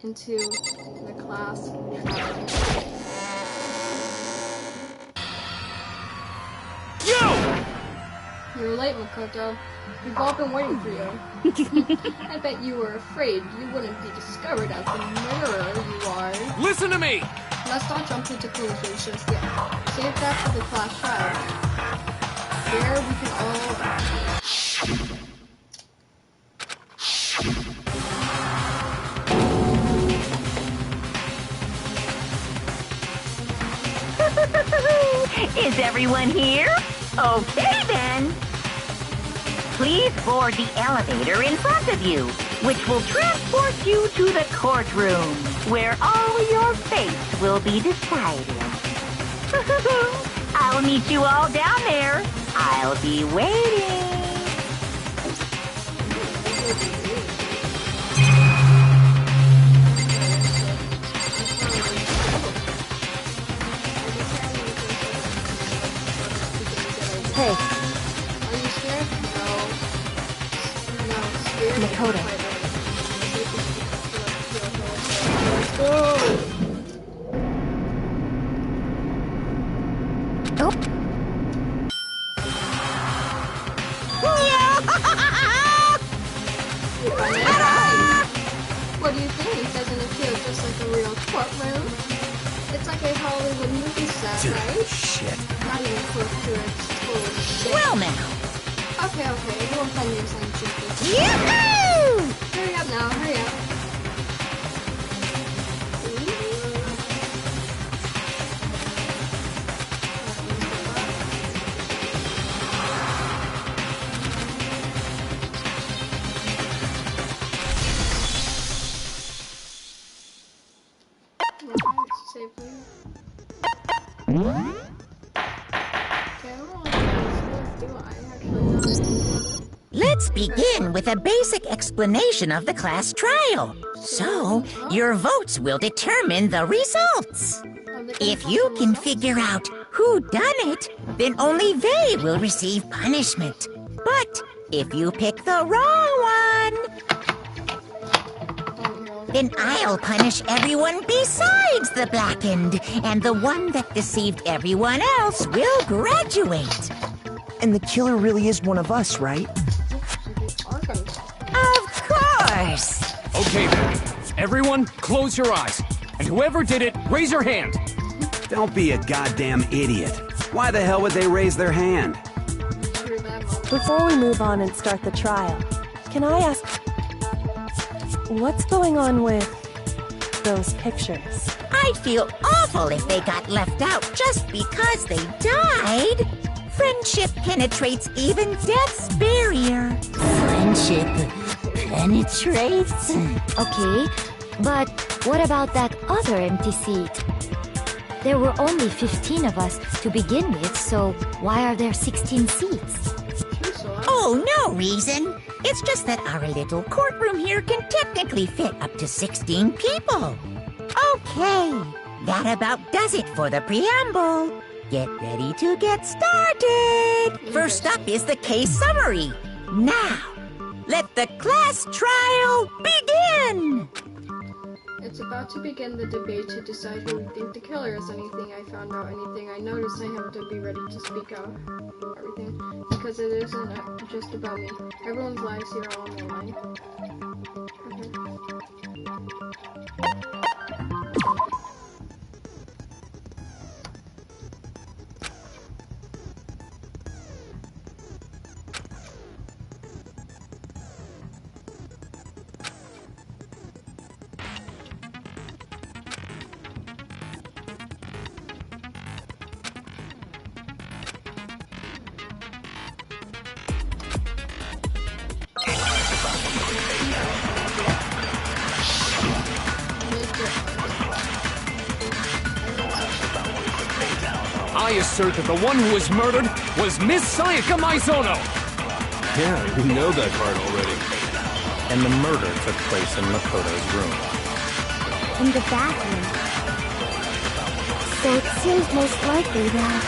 into the class trial. You're late, Makoto. We've all been waiting for you. I bet you were afraid you wouldn't be discovered as the murderer you are. Listen to me! Let's not jump into conclusions just yet. Save that for the class trial. There we can all... Is everyone here? Okay then. Please board the elevator in front of you, which will transport you to the courtroom, where all your fates will be decided. I'll meet you all down there. I'll be waiting. Hey. Are you scared? No. No, scared. Makoto. Let's go! Oh. What do you think? Doesn't it feel just like a real courtroom? It's like a Hollywood movie set, right? Shit. Not even close to its total shit. Well now. Okay, you won't find your sign secrets. Yahoo! Hurry up now, hurry up. Safely. Let's begin with a basic explanation of the class trial. So, your votes will determine the results. If you can figure out who done it, then only they will receive punishment. But if you pick the wrong one, then I'll punish everyone besides the blackened, and the one that deceived everyone else will graduate. And the killer really is one of us, right? Of course! Okay then. Everyone, close your eyes. And whoever did it, raise your hand. Don't be a goddamn idiot. Why the hell would they raise their hand? Before we move on and start the trial, can I ask, what's going on with those pictures? I'd feel awful if they got left out just because they died. Friendship penetrates even death's barrier. Friendship penetrates? Okay, but what about that other empty seat? There were only 15 of us to begin with, so why are there 16 seats? Oh, no reason. It's just that our little courtroom here can technically fit up to 16 people. Okay, that about does it for the preamble. Get ready to get started. First up is the case summary. Now, let the class trial begin. It's about to begin the debate to decide who we think the killer is. Anything I found out, anything I noticed, I have to be ready to speak out. Everything. Because it isn't just about me. Everyone's lives here are on the line. Okay. I assert that the one who was murdered was Miss Sayaka Maizono. Yeah, we know that part already. And the murder took place in Makoto's room. In the bathroom. So it seems most likely that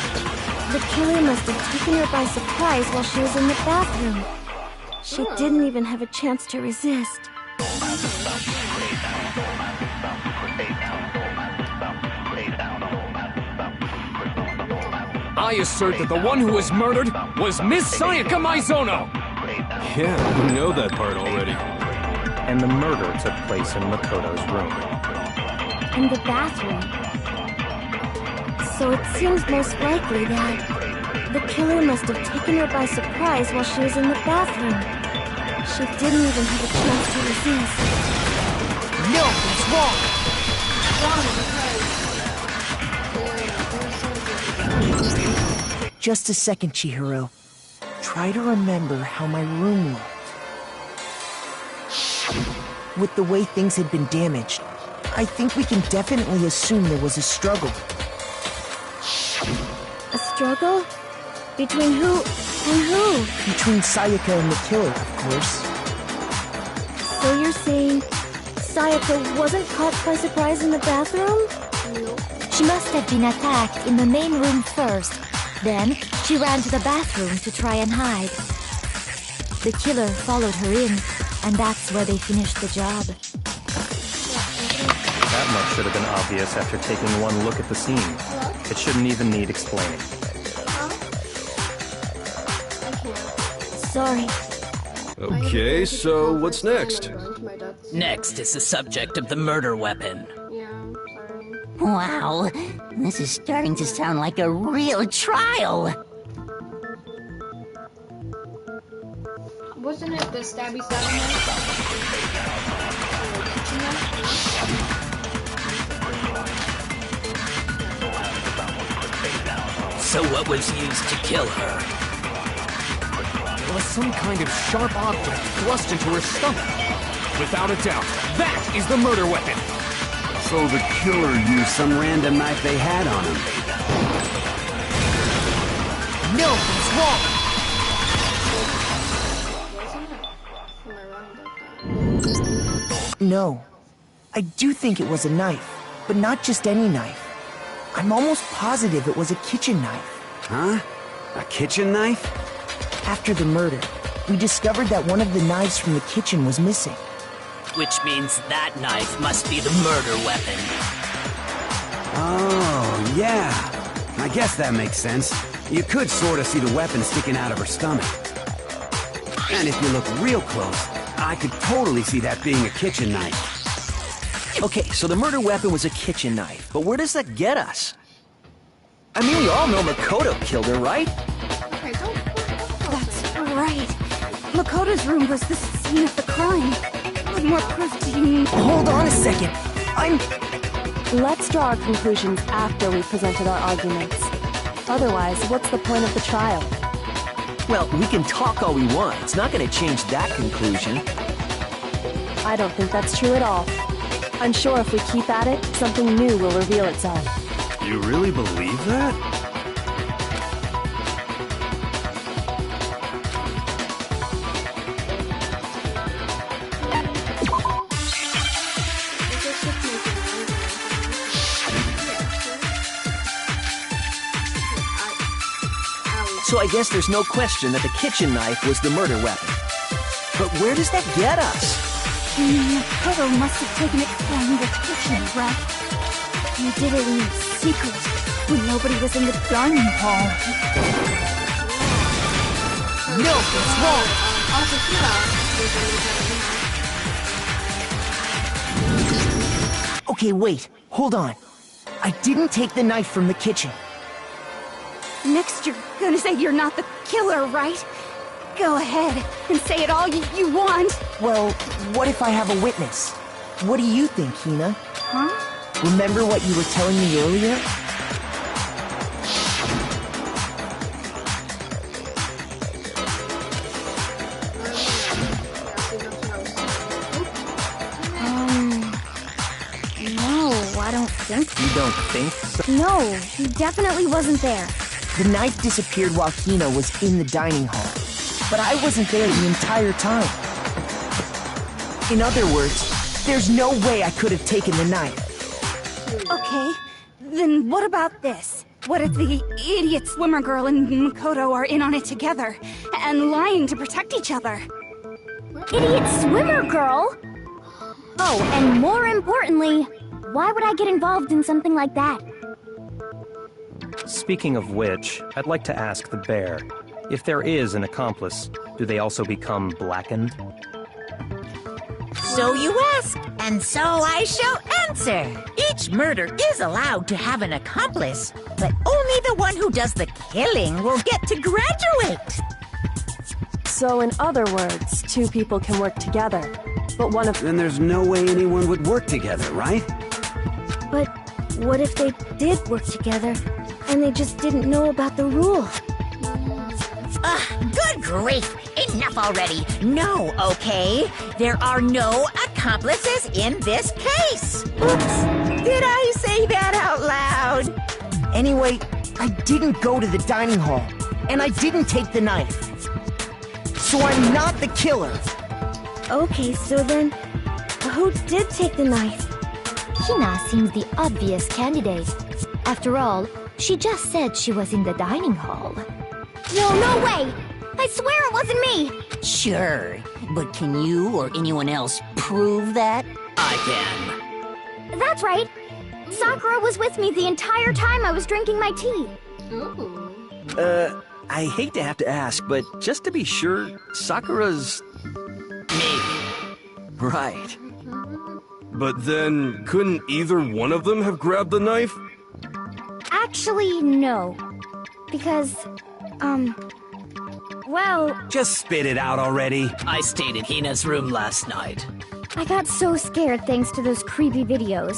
the killer must have taken her by surprise while she was in the bathroom. She didn't even have a chance to resist. I assert that the one who was murdered was Miss Sayaka Maizono! Yeah, we know that part already. And the murder took place in Makoto's room. In the bathroom. So it seems most likely that the killer must have taken her by surprise while she was in the bathroom. She didn't even have a chance to resist. No, it's wrong! Just a second, Chihiro. Try to remember how my room looked. With the way things had been damaged, I think we can definitely assume there was a struggle. A struggle? Between who and who? Between Sayaka and the killer, of course. So you're saying Sayaka wasn't caught by surprise in the bathroom? No. She must have been attacked in the main room first. Then, she ran to the bathroom to try and hide. The killer followed her in, and that's where they finished the job. That much should have been obvious after taking one look at the scene. It shouldn't even need explaining. Sorry. Okay, so what's next? Next is the subject of the murder weapon. Yeah, I'm sorry. Wow, this is starting to sound like a real trial. Wasn't it the stabby stabby knife? Kitchen knife? So what was used to kill her? There was some kind of sharp object thrust into her stomach. Without a doubt, that is the murder weapon. So the killer used some random knife they had on him. No, it's wrong! Wasn't it? Am I wrong about that? No. I do think it was a knife, but not just any knife. I'm almost positive it was a kitchen knife. Huh? A kitchen knife? After the murder, we discovered that one of the knives from the kitchen was missing. Which means that knife must be the murder weapon. Oh, yeah. I guess that makes sense. You could sort of see the weapon sticking out of her stomach. And if you look real close, I could totally see that being a kitchen knife. Okay, so the murder weapon was a kitchen knife, but where does that get us? I mean, we all know Makoto killed her, right? Okay, don't. That's right. Makoto's room was the scene of the crime. What more proof do you need? Hold on a second. Let's draw our conclusions after we've presented our arguments. Otherwise, what's the point of the trial? Well, we can talk all we want. It's not going to change that conclusion. I don't think that's true at all. I'm sure if we keep at it, something new will reveal itself. You really believe that? So I guess there's no question that the kitchen knife was the murder weapon. But where does that get us? Makoto must have taken it from the kitchen, right? You did it in secret, when nobody was in the dining hall. No, it's wrong! Also, Okay, wait. Hold on. I didn't take the knife from the kitchen. Next, you're gonna say you're not the killer, right? Go ahead and say it all you want. Well, what if I have a witness? What do you think, Hina? Huh? Remember what you were telling me earlier? No, I don't think so. You don't think so? No, he definitely wasn't there. The knife disappeared while Hina was in the dining hall. But I wasn't there the entire time. In other words, there's no way I could have taken the knife. Okay, then what about this? What if the idiot swimmer girl and Makoto are in on it together, and lying to protect each other? Idiot swimmer girl? Oh, and more importantly, why would I get involved in something like that? Speaking of which, I'd like to ask the bear, if there is an accomplice, do they also become blackened? So you ask, and so I shall answer. Each murder is allowed to have an accomplice, but only the one who does the killing will get to graduate. So in other words, two people can work together, but one of... Then there's no way anyone would work together, right? But what if they did work together, and they just didn't know about the rule? Good grief! Enough already! No, okay? There are no accomplices in this case! Oops! Did I say that out loud? Anyway, I didn't go to the dining hall, and I didn't take the knife. So I'm not the killer. Okay, so then, who did take the knife? Hina seems the obvious candidate. After all, she just said she was in the dining hall. No way! I swear it wasn't me! Sure, but can you or anyone else prove that? I can. That's right! Sakura was with me the entire time I was drinking my tea. Ooh. I hate to have to ask, but just to be sure, Sakura's... Me. Right. But then, couldn't either one of them have grabbed the knife? Actually, no. Because, well... Just spit it out already. I stayed in Hina's room last night. I got so scared thanks to those creepy videos.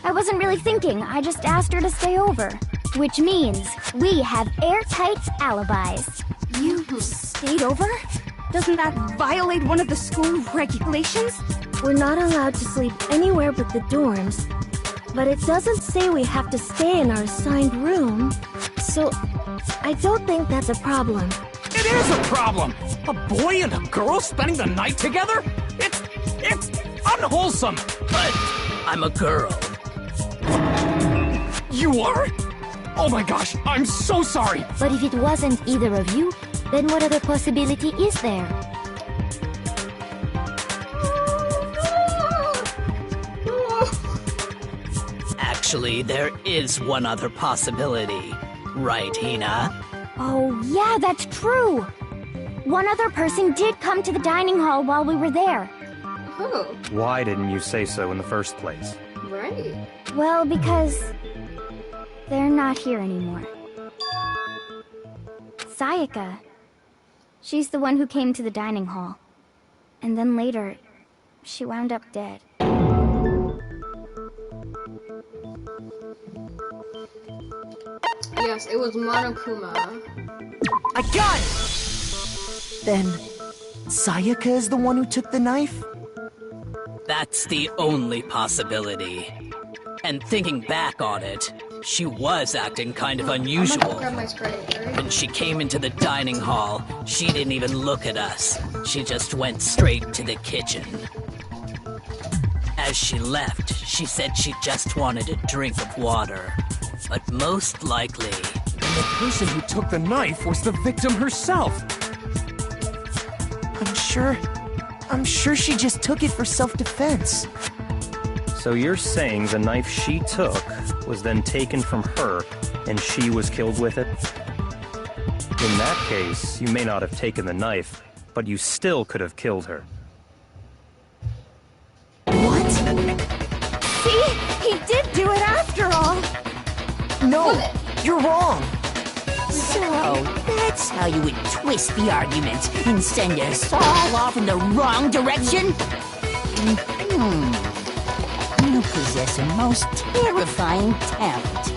I wasn't really thinking, I just asked her to stay over. Which means we have airtight alibis. You stayed over? Doesn't that violate one of the school regulations? We're not allowed to sleep anywhere but the dorms. But it doesn't say we have to stay in our assigned room. So, I don't think that's a problem. It is a problem! A boy and a girl spending the night together? It's unwholesome! But I'm a girl. You are? Oh my gosh, I'm so sorry! But if it wasn't either of you, then what other possibility is there? Actually, there is one other possibility. Right, Hina? Oh, yeah, that's true! One other person did come to the dining hall while we were there. Oh, Why didn't you say so in the first place? right. Well, because... they're not here anymore. Sayaka. She's the one who came to the dining hall. And then later, she wound up dead. Yes, it was Monokuma. I got it! Then, Sayaka is the one who took the knife? That's the only possibility. And thinking back on it, she was acting kind of unusual. Grab my Sprite, right? When she came into the dining hall, she didn't even look at us. She just went straight to the kitchen. As she left, she said she just wanted a drink of water. But most likely... The person who took the knife was the victim herself! I'm sure she just took it for self-defense. So you're saying the knife she took was then taken from her, and she was killed with it? In that case, you may not have taken the knife, but you still could have killed her. What? See? He did do it after all! No! You're wrong! So, that's how you would twist the argument and send us all off in the wrong direction? You possess a most terrifying talent.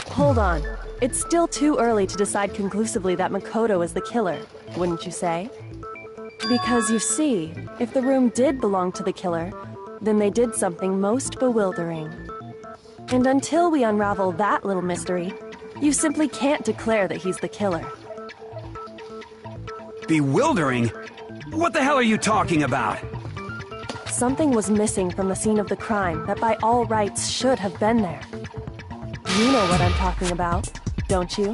Hold on. It's still too early to decide conclusively that Makoto is the killer, wouldn't you say? Because you see, if the room did belong to the killer, then they did something most bewildering. And until we unravel that little mystery, you simply can't declare that he's the killer. Bewildering? What the hell are you talking about? Something was missing from the scene of the crime that by all rights should have been there. You know what I'm talking about. don't you?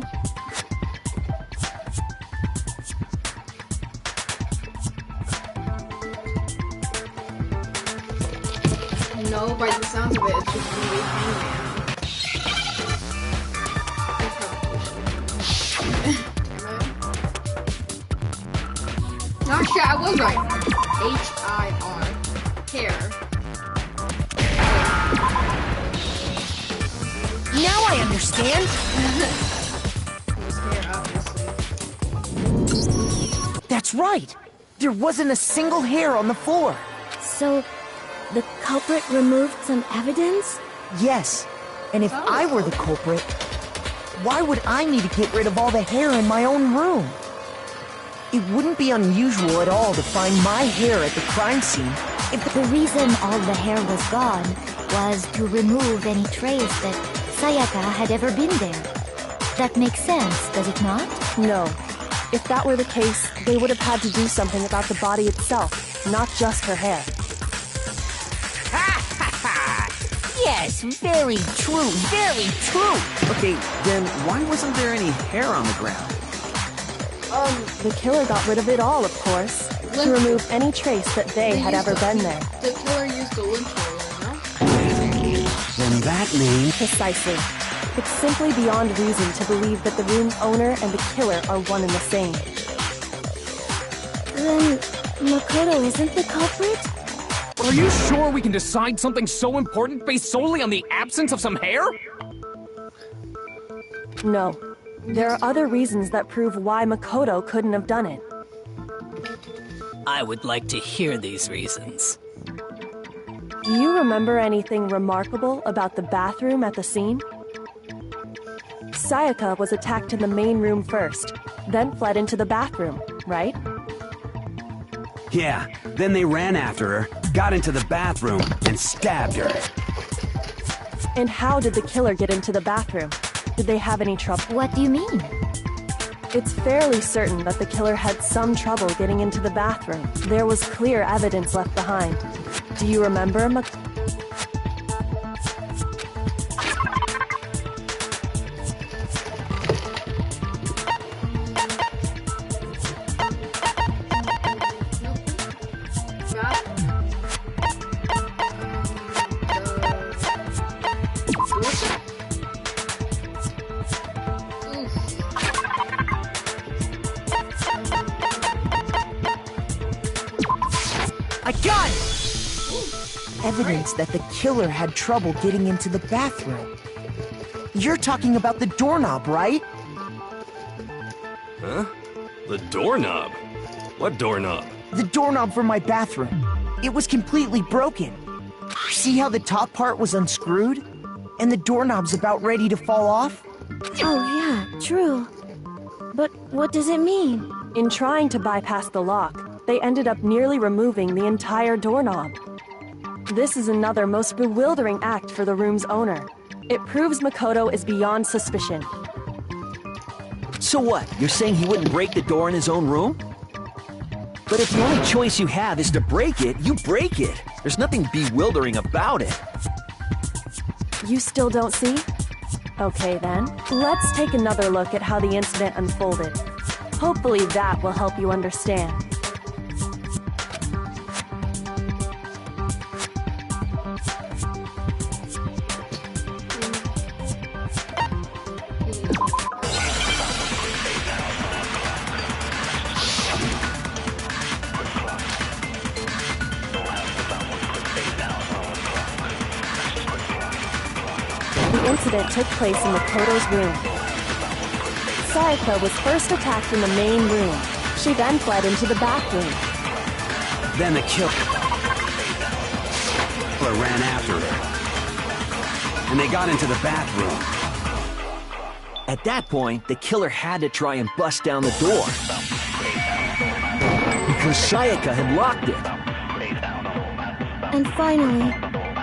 No, by the sounds of it, it's just gonna be Hangman. No, shit, I was right. H-I-R. Hair. Now I understand. It was hair, obviously. That's right. There wasn't a single hair on the floor. So, the culprit removed some evidence? Yes. And if I were the culprit, why would I need to get rid of all the hair in my own room? It wouldn't be unusual at all to find my hair at the crime scene. If the reason all the hair was gone was to remove any trace that Sayaka had ever been there. That makes sense, does it not? No. If that were the case, they would have had to do something about the body itself, not just her hair. Yes, very true, very true. Okay, then why wasn't there any hair on the ground? The killer got rid of it all, of course, to remove any trace that they had ever been there. The killer used a lynch roller, no? Then that means... Precisely. It's simply beyond reason to believe that the room's owner and the killer are one and the same. Then, Makoto isn't the culprit? Are you sure we can decide something so important based solely on the absence of some hair? No. There are other reasons that prove why Makoto couldn't have done it. I would like to hear these reasons. Do you remember anything remarkable about the bathroom at the scene? Sayaka was attacked in the main room first, then fled into the bathroom, right? Yeah, then they ran after her, got into the bathroom, and stabbed her. And how did the killer get into the bathroom? Did they have any trouble? What do you mean? It's fairly certain that the killer had some trouble getting into the bathroom. There was clear evidence left behind. Do you remember, I got it! Evidence that the killer had trouble getting into the bathroom. You're talking about the doorknob, right? Huh? The doorknob? What doorknob? The doorknob for my bathroom. It was completely broken. See how the top part was unscrewed? And the doorknob's about ready to fall off? Oh yeah, true. But what does it mean? In trying to bypass the lock, they ended up nearly removing the entire doorknob. This is another most bewildering act for the room's owner. It proves Makoto is beyond suspicion. So what? You're saying he wouldn't break the door in his own room? But if the only choice you have is to break it, you break it. There's nothing bewildering about it. You still don't see? Okay then, let's take another look at how the incident unfolded. Hopefully that will help you understand. The incident took place in Makoto's room. Sayaka was first attacked in the main room. She then fled into the bathroom. Then the killer ran after her. And they got into the bathroom. At that point, the killer had to try and bust down the door. Because Sayaka had locked it. And finally,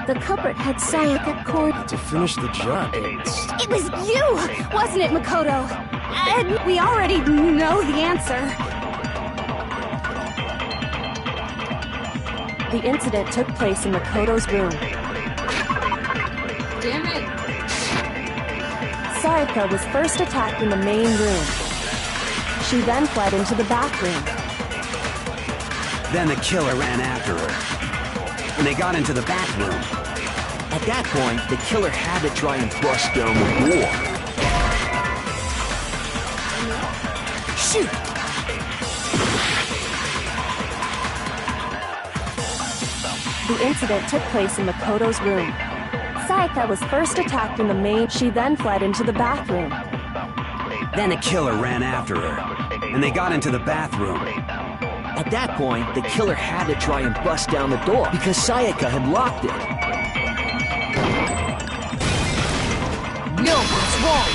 the culprit had Sayaka cornered. To finish the job. It was you, wasn't it, Makoto? And we already know the answer. The incident took place in Makoto's room. Damn it! Sayaka was first attacked in the main room. She then fled into the bathroom. Then the killer ran after her. And they got into the bathroom. At that point, the killer had to try and bust down the door. Shoot! The incident took place in Makoto's room. Sayaka was first attacked in the main. She then fled into the bathroom. Then a killer ran after her. And they got into the bathroom. At that point, the killer had to try and bust down the door because Sayaka had locked it. No, what's wrong?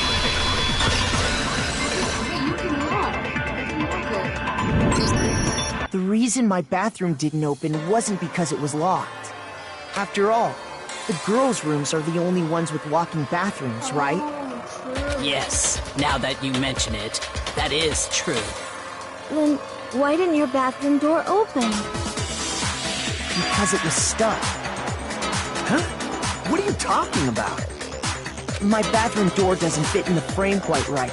The reason my bathroom didn't open wasn't because it was locked. After all, the girls' rooms are the only ones with walking bathrooms, right? Yes, now that you mention it, that is true. Then why didn't your bathroom door open? Because it was stuck. Huh? What are you talking about? My bathroom door doesn't fit in the frame quite right.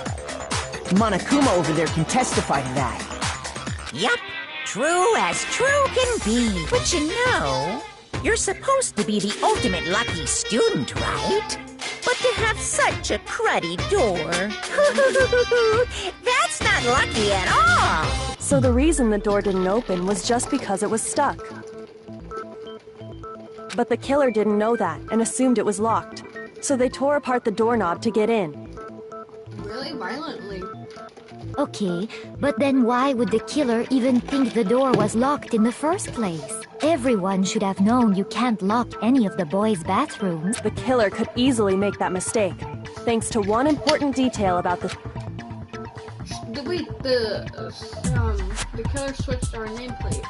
Monokuma over there can testify to that. Yup, true as true can be. But you know, you're supposed to be the ultimate lucky student, right? But to have such a cruddy door, that's not lucky at all. So the reason the door didn't open was just because it was stuck. But the killer didn't know that and assumed it was locked. So they tore apart the doorknob to get in. Really violently. Okay, but then why would the killer even think the door was locked in the first place? Everyone should have known you can't lock any of the boys' bathrooms. The killer could easily make that mistake, thanks to one important detail about the... Wait, the killer switched our nameplate.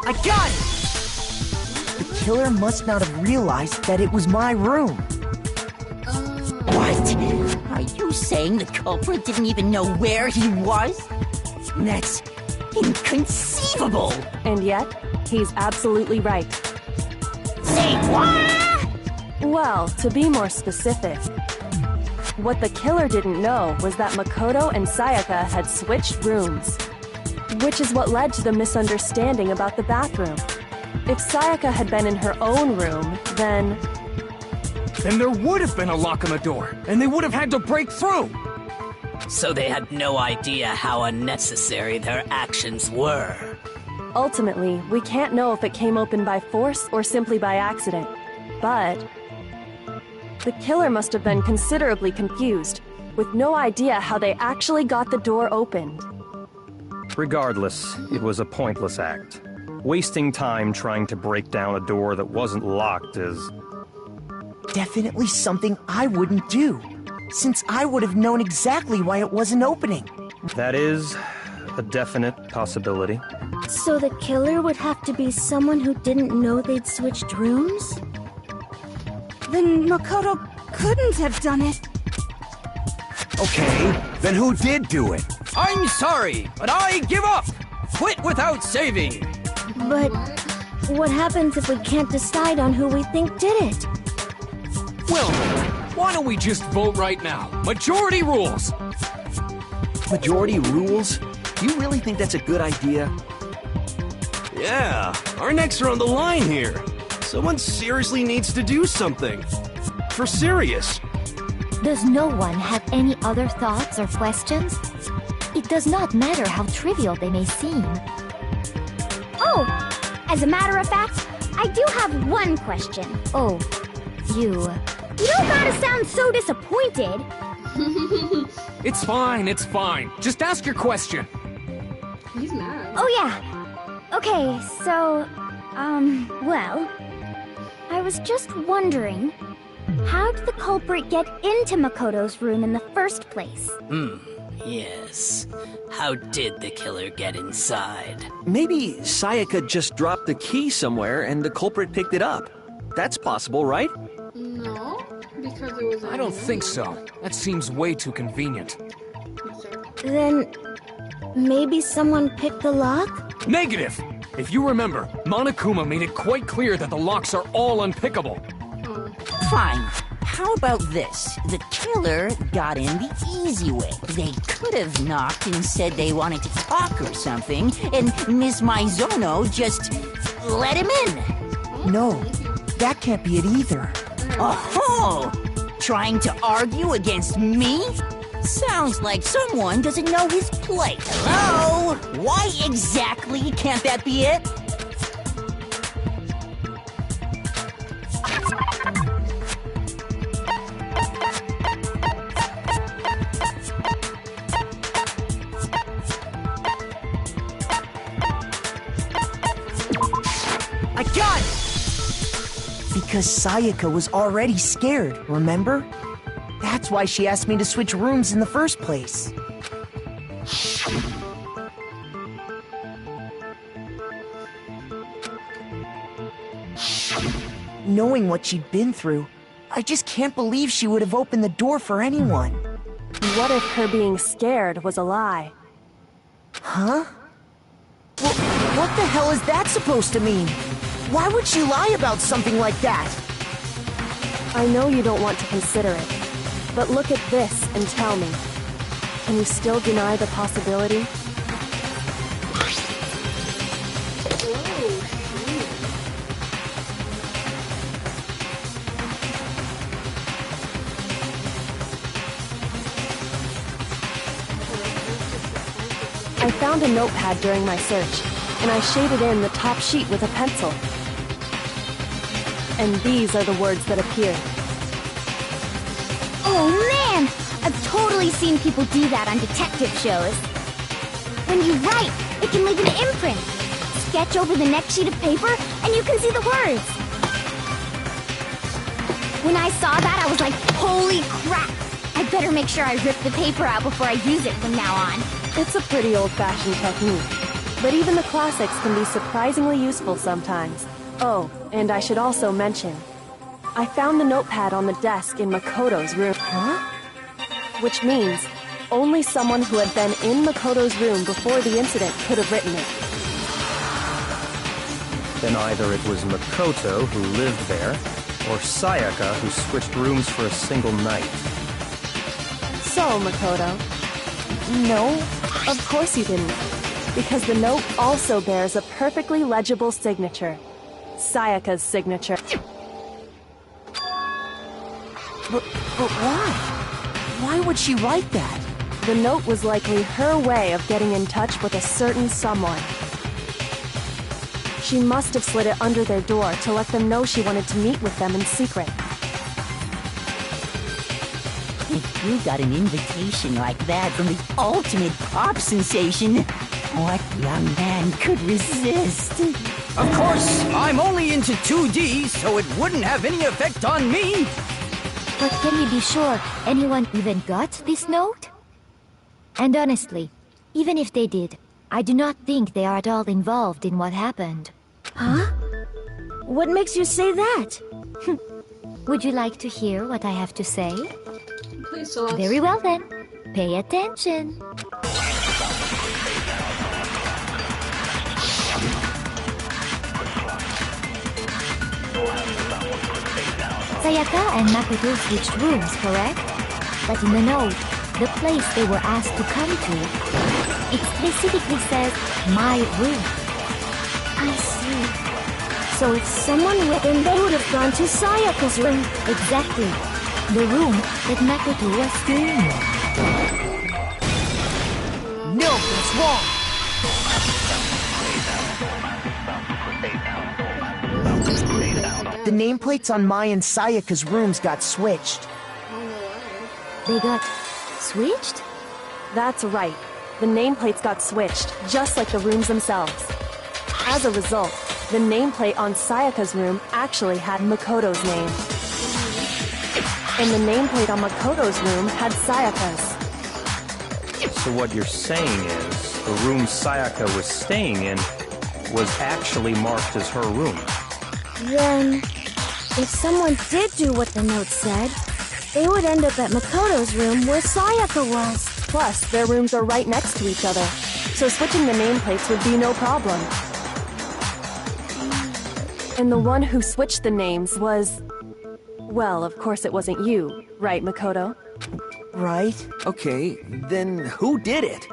I got it! The killer must not have realized that it was my room. What? Are you saying the culprit didn't even know where he was? That's inconceivable! And yet, he's absolutely right. Say what? Well, to be more specific, what the killer didn't know was that Makoto and Sayaka had switched rooms, which is what led to the misunderstanding about the bathroom. If Sayaka had been in her own room, then there would have been a lock on the door, and they would have had to break through! So they had no idea how unnecessary their actions were. Ultimately, we can't know if it came open by force or simply by accident. But the killer must have been considerably confused, with no idea how they actually got the door opened. Regardless, it was a pointless act. Wasting time trying to break down a door that wasn't locked is... Definitely something I wouldn't do, since I would have known exactly why it wasn't opening. That is a definite possibility. So the killer would have to be someone who didn't know they'd switched rooms? Then Makoto couldn't have done it. Okay, then who did do it? I'm sorry, but I give up! Quit without saving! But what happens if we can't decide on who we think did it? Well, why don't we just vote right now? Majority rules! Majority rules? Do you really think that's a good idea? Yeah, our necks are on the line here. Someone seriously needs to do something. For serious. Does no one have any other thoughts or questions? It does not matter how trivial they may seem. Oh, as a matter of fact, I do have one question. Oh, you don't gotta sound so disappointed. It's fine, it's fine. Just ask your question. He's mad. Oh yeah. Okay, so, well, I was just wondering, how did the culprit get into Makoto's room in the first place? Yes. How did the killer get inside? Maybe Sayaka just dropped the key somewhere and the culprit picked it up. That's possible, right? No, because it was. I don't think so. That seems way too convenient. Then maybe someone picked the lock? Negative! If you remember, Monokuma made it quite clear that the locks are all unpickable. Fine. How about this? The killer got in the easy way. They could have knocked and said they wanted to talk or something, and Miss Maizono just let him in. No, that can't be it either. Oh, trying to argue against me? Sounds like someone doesn't know his place. Hello? Why exactly can't that be it? I got it! Because Sayaka was already scared, remember? That's why she asked me to switch rooms in the first place. Knowing what she'd been through, I just can't believe she would have opened the door for anyone. What if her being scared was a lie? Huh? Well, what the hell is that supposed to mean? Why would she lie about something like that? I know you don't want to consider it, but look at this and tell me. Can you still deny the possibility? I found a notepad during my search, and I shaded in the top sheet with a pencil. And these are the words that appeared. Oh man! I've totally seen people do that on detective shows. When you write, it can leave an imprint. Sketch over the next sheet of paper, and you can see the words. When I saw that, I was like, holy crap! I better make sure I rip the paper out before I use it from now on. It's a pretty old-fashioned technique, but even the classics can be surprisingly useful sometimes. Oh, and I should also mention, I found the notepad on the desk in Makoto's room. Huh? Which means only someone who had been in Makoto's room before the incident could have written it. Then either it was Makoto who lived there, or Sayaka who switched rooms for a single night. So, Makoto. No, of course you didn't. Because the note also bears a perfectly legible signature. Sayaka's signature. But why? Why would she write that? The note was likely her way of getting in touch with a certain someone. She must have slid it under their door to let them know she wanted to meet with them in secret. If you got an invitation like that from the ultimate pop sensation, what young man could resist? Of course, I'm only into 2D, so it wouldn't have any effect on me. But can we be sure anyone even got this note? And honestly, even if they did, I do not think they are at all involved in what happened. Huh? What makes you say that? Would you like to hear what I have to say? Please, Celeste. Very well then. Pay attention. Sayaka and Makoto switched rooms, correct? But in the note, the place they were asked to come to, it specifically says, my room. I see. So if someone went in, they would have gone to Sayaka's room. Exactly. The room that Makoto was staying in. No, that's wrong! The nameplates on Mai and Sayaka's rooms got switched. They got switched? That's right. The nameplates got switched, just like the rooms themselves. As a result, the nameplate on Sayaka's room actually had Makoto's name. And the nameplate on Makoto's room had Sayaka's. So what you're saying is, the room Sayaka was staying in was actually marked as her room. Then, if someone did do what the note said, they would end up at Makoto's room where Sayaka was. Plus, their rooms are right next to each other, so switching the nameplates would be no problem. And the one who switched the names was... Well, of course it wasn't you, right, Makoto? Right? Okay, then who did it?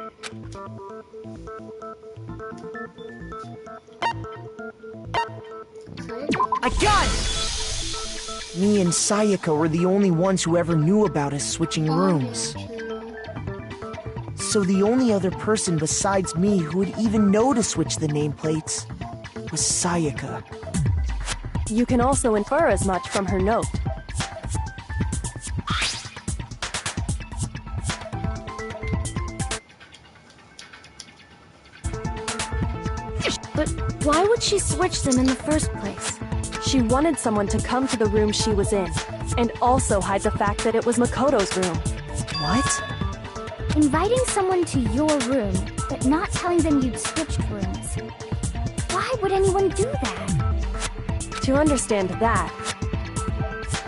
I got it! Me and Sayaka were the only ones who ever knew about us switching rooms. So the only other person besides me who would even know to switch the nameplates was Sayaka. You can also infer as much from her note. But why would she switch them in the first place? She wanted someone to come to the room she was in, and also hide the fact that it was Makoto's room. What? Inviting someone to your room, but not telling them you'd switched rooms. Why would anyone do that? To understand that,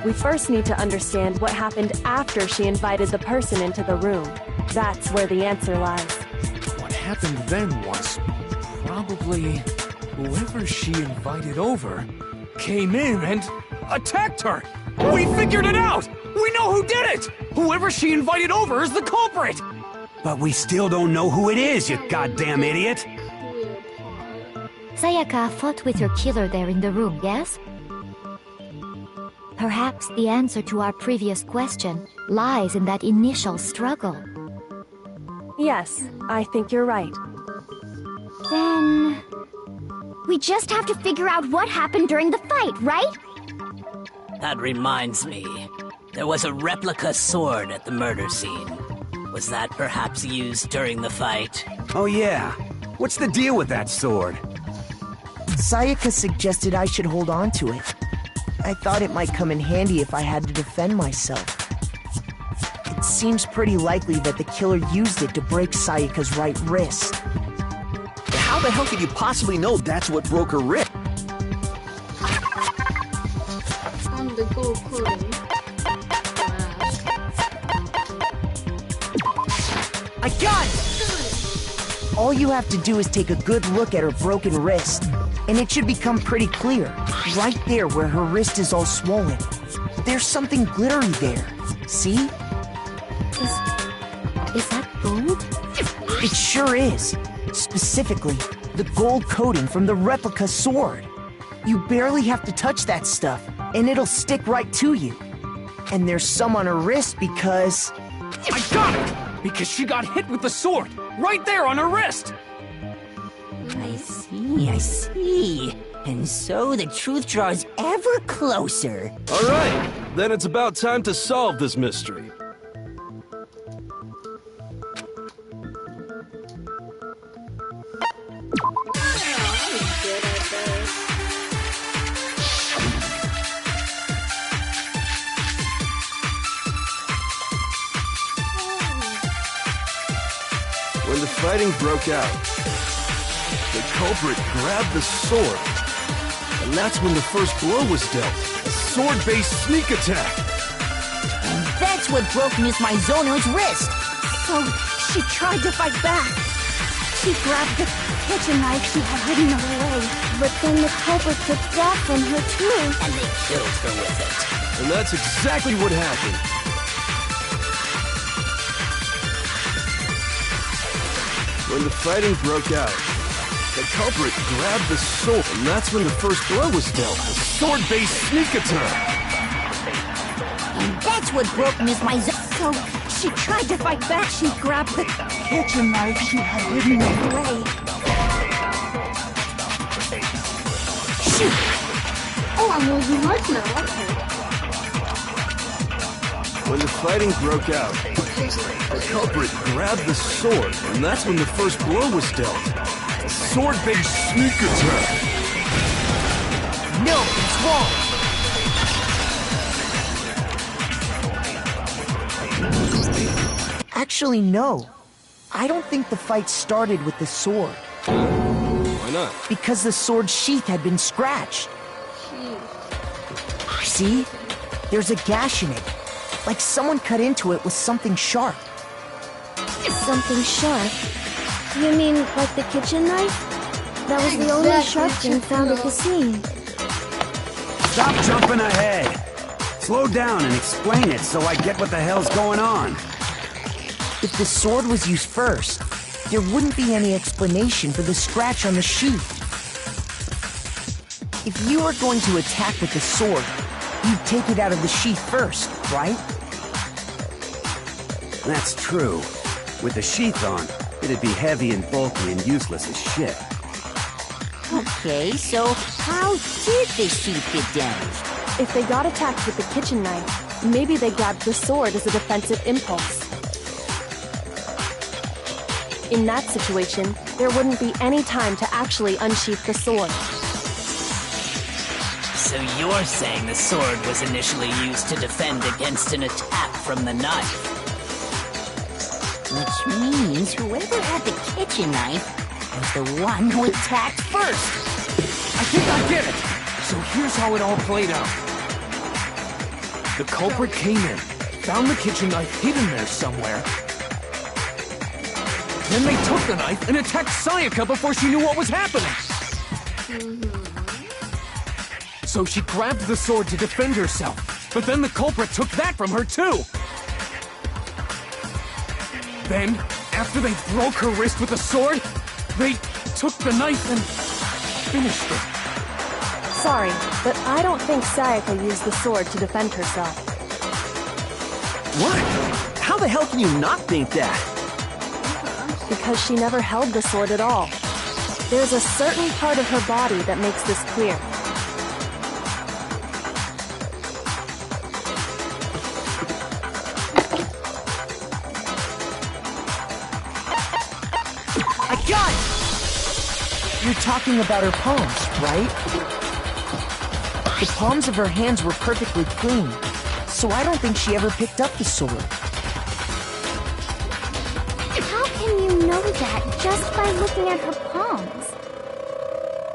we first need to understand what happened after she invited the person into the room. That's where the answer lies. What happened then was probably whoever she invited over came in and attacked her. We figured it out! We know who did it! Whoever she invited over is the culprit! But we still don't know who it is, you goddamn idiot! Sayaka fought with her killer there in the room, yes? Perhaps the answer to our previous question lies in that initial struggle. Yes, I think you're right. Then... we just have to figure out what happened during the fight, right? That reminds me. There was a replica sword at the murder scene. Was that perhaps used during the fight? Oh yeah. What's the deal with that sword? Sayaka suggested I should hold on to it. I thought it might come in handy if I had to defend myself. It seems pretty likely that the killer used it to break Sayaka's right wrist. How the hell could you possibly know that's what broke her wrist? On the gold coating. I got it! All you have to do is take a good look at her broken wrist, and it should become pretty clear. Right there where her wrist is all swollen. There's something glittery there. See? Is that gold? It sure is. Specifically, the gold coating from the replica sword. You barely have to touch that stuff, and it'll stick right to you. And there's some on her wrist because... I got it! Because she got hit with the sword! Right there on her wrist! I see. And so the truth draws ever closer. All right, then it's about time to solve this mystery. When the fighting broke out, the culprit grabbed the sword, and that's when the first blow was dealt. A sword-based sneak attack. And that's what broke Miss Mizono's wrist. So, she tried to fight back. She grabbed the kitchen knife she had hidden away. But then the culprit took that from her too. And they killed her with it. And that's exactly what happened. When the fighting broke out, the culprit grabbed the sword, and that's when the first blow was dealt. A sword-based sneak attack. And that's what broke Miss Mizono. So, she tried to fight back. She grabbed the kitchen knife she had hidden away. Shoot! Oh, I'm losing hearts now. Okay. When the fighting broke out, the culprit grabbed the sword, and that's when the first blow was dealt. A sword-based sneak attack. No, it's wrong! Actually, no. I don't think the fight started with the sword. Why not? Because the sword's sheath had been scratched. See? There's a gash in it. Like someone cut into it with something sharp. Something sharp? You mean like the kitchen knife? That was the only sharp thing found at the scene. Stop jumping ahead. Slow down and explain it so I get what the hell's going on. If the sword was used first, there wouldn't be any explanation for the scratch on the sheath. If you were going to attack with the sword, you'd take it out of the sheath first, right? That's true. With the sheath on, it'd be heavy and bulky and useless as shit. Okay, so how did the sheath get damaged? If they got attacked with the kitchen knife, maybe they grabbed the sword as a defensive impulse. In that situation, there wouldn't be any time to actually unsheath the sword. So you're saying the sword was initially used to defend against an attack from the knife? Which means whoever had the kitchen knife was the one who attacked first. I think I get it. So here's how it all played out. The culprit came in, found the kitchen knife hidden there somewhere. Then they took the knife and attacked Sayaka before she knew what was happening. So she grabbed the sword to defend herself, but then the culprit took that from her too. Then, after they broke her wrist with the sword, they took the knife and finished it. Sorry, but I don't think Sayaka used the sword to defend herself. What? How the hell can you not think that? Because she never held the sword at all. There's a certain part of her body that makes this clear. I got it! You're talking about her palms, right? The palms of her hands were perfectly clean, so I don't think she ever picked up the sword. How can you know that just by looking at her palms?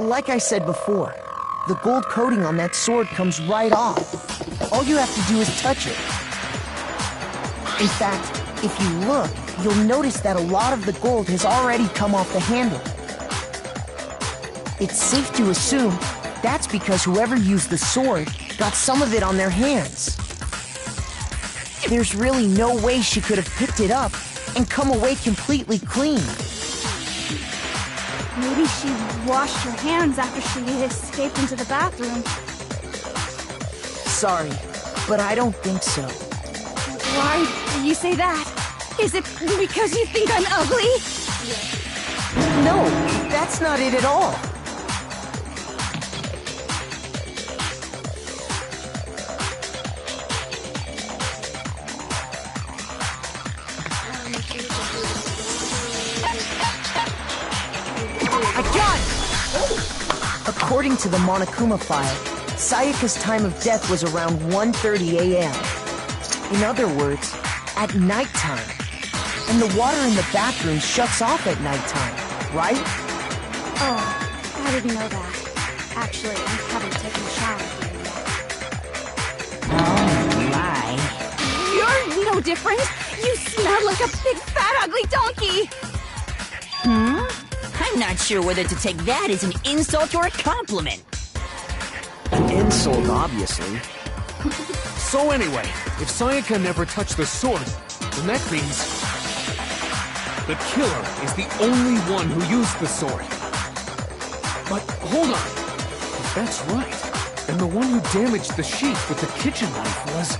Like I said before, the gold coating on that sword comes right off. All you have to do is touch it. In fact, if you look, you'll notice that a lot of the gold has already come off the handle. It's safe to assume that's because whoever used the sword got some of it on their hands. There's really no way she could have picked it up and come away completely clean. Maybe she washed her hands after she escaped into the bathroom. Sorry, but I don't think so. Why do you say that? Is it because you think I'm ugly? No, that's not it at all. I got it! According to the Monokuma file, Sayaka's time of death was around 1:30 a.m. In other words, at nighttime. And the water in the bathroom shuts off at nighttime, right? Oh, I didn't know that. Actually, I haven't taken a shower yet. Oh my. You're no different. You smell like a big fat ugly donkey. I'm not sure whether to take that as an insult or a compliment. An insult, obviously. So anyway, if Sayaka never touched the sword, then that means the killer is the only one who used the sword. But hold on. If that's right, then the one who damaged the sheath with the kitchen knife was...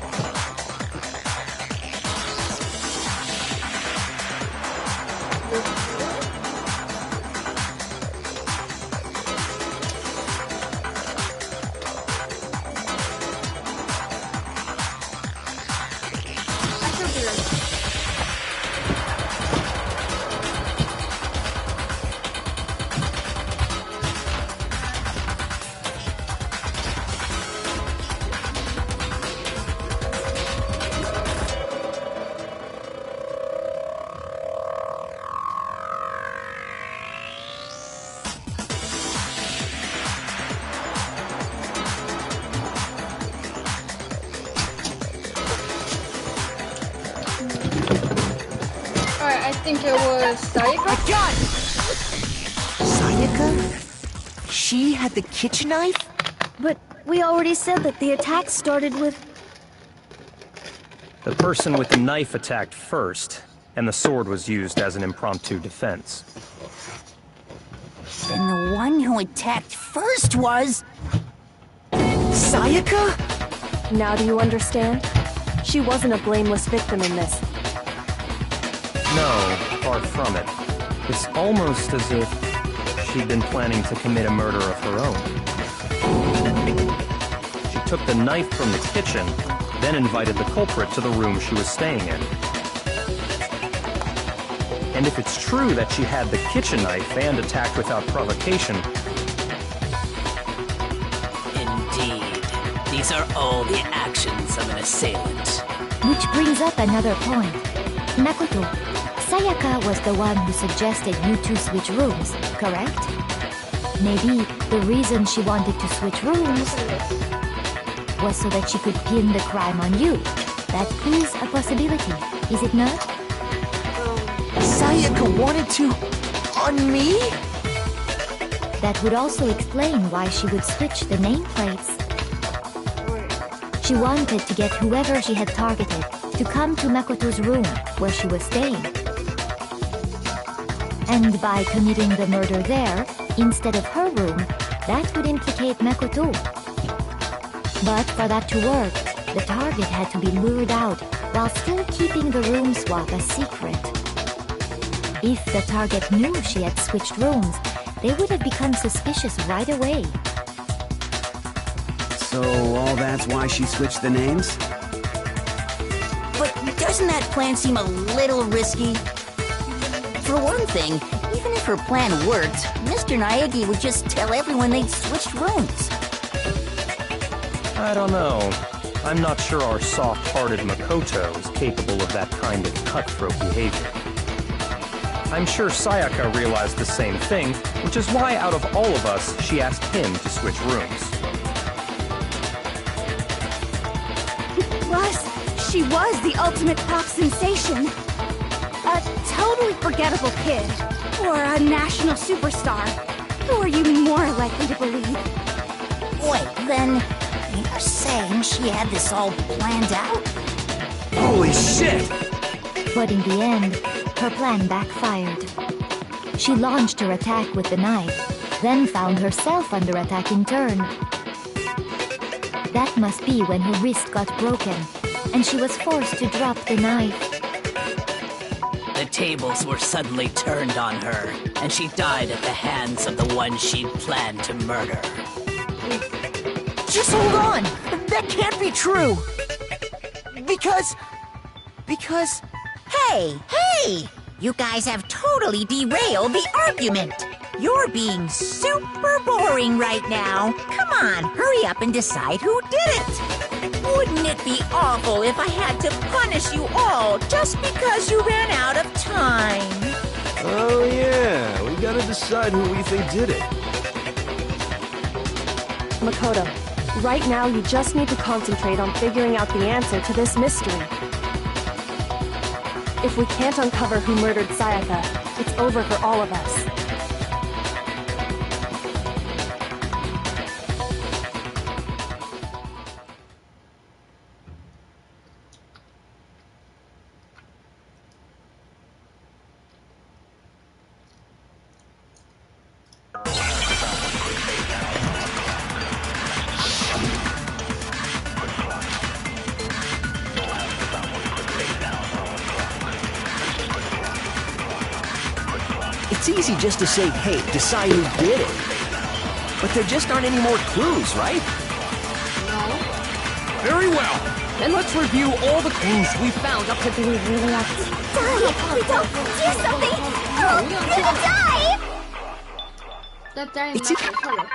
I think it was Sayaka. I got it! Sayaka? She had the kitchen knife? But we already said that the attack started with... The person with the knife attacked first, and the sword was used as an impromptu defense. Then the one who attacked first was... Sayaka? Now do you understand? She wasn't a blameless victim in this. No, far from it. It's almost as if she'd been planning to commit a murder of her own. She took the knife from the kitchen, then invited the culprit to the room she was staying in. And if it's true that she had the kitchen knife and attacked without provocation... Indeed. These are all the actions of an assailant. Which brings up another point. Makoto, Sayaka was the one who suggested you two switch rooms, correct? Maybe the reason she wanted to switch rooms was so that she could pin the crime on you. That is a possibility, is it not? Sayaka wanted to... on me? That would also explain why she would switch the nameplates. She wanted to get whoever she had targeted to come to Makoto's room, where she was staying. And by committing the murder there, instead of her room, that would implicate Makoto. But for that to work, the target had to be lured out while still keeping the room swap a secret. If the target knew she had switched rooms, they would have become suspicious right away. So all that's why she switched the names? But doesn't that plan seem a little risky? For one thing, even if her plan worked, Mr. Naegi would just tell everyone they'd switched rooms. I don't know. I'm not sure our soft-hearted Makoto is capable of that kind of cutthroat behavior. I'm sure Sayaka realized the same thing, which is why out of all of us, she asked him to switch rooms. Plus, she was the ultimate pop sensation. A totally forgettable kid. Or a national superstar. Who are you more likely to believe? Wait, then you're saying she had this all planned out? Holy shit! But in the end, her plan backfired. She launched her attack with the knife, then found herself under attack in turn. That must be when her wrist got broken, and she was forced to drop the knife. The tables were suddenly turned on her, and she died at the hands of the one she'd planned to murder. Just hold on! That can't be true! Because... Hey! You guys have totally derailed the argument! You're being super boring right now. Come on, hurry up and decide who did it! Wouldn't it be awful if I had to punish you all just because you ran out of time? Oh yeah, we gotta decide who we think did it. Makoto, right now you just need to concentrate on figuring out the answer to this mystery. If we can't uncover who murdered Sayaka, it's over for all of us. It's easy just to say, hey, decide who did it. But there just aren't any more clues, right? Very well. Then let's review all the clues we found up to the... Die! Don't do something! Oh, you're gonna die! That dying It's message. Hold up.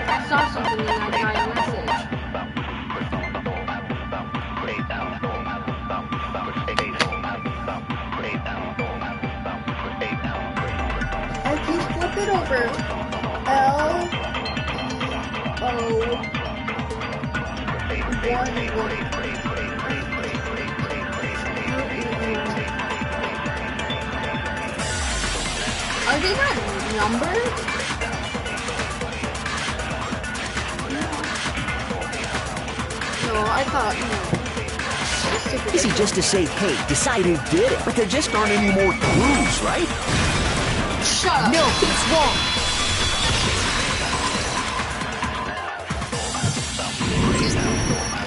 I saw something in that dying message. If you flip it over, Are they not numbered? I thought, Easy just to say, hey, decide who did it. But there just aren't any more clues, right? Shut up. No, it's wrong.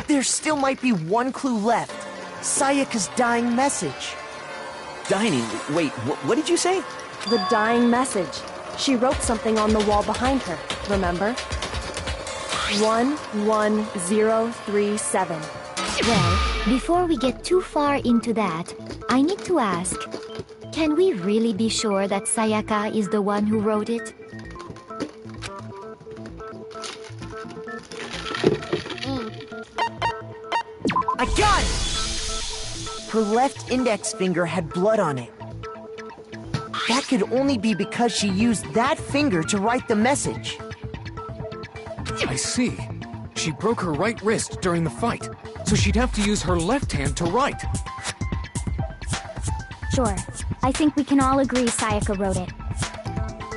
There still might be one clue left. Sayaka's dying message. Dining? Wait, what did you say? The dying message. She wrote something on the wall behind her, remember? 11037. Well, before we get too far into that, I need to ask, can we really be sure that Sayaka is the one who wrote it? I got it! Her left index finger had blood on it. That could only be because she used that finger to write the message. I see. She broke her right wrist during the fight, so she'd have to use her left hand to write. Sure, I think we can all agree Sayaka wrote it.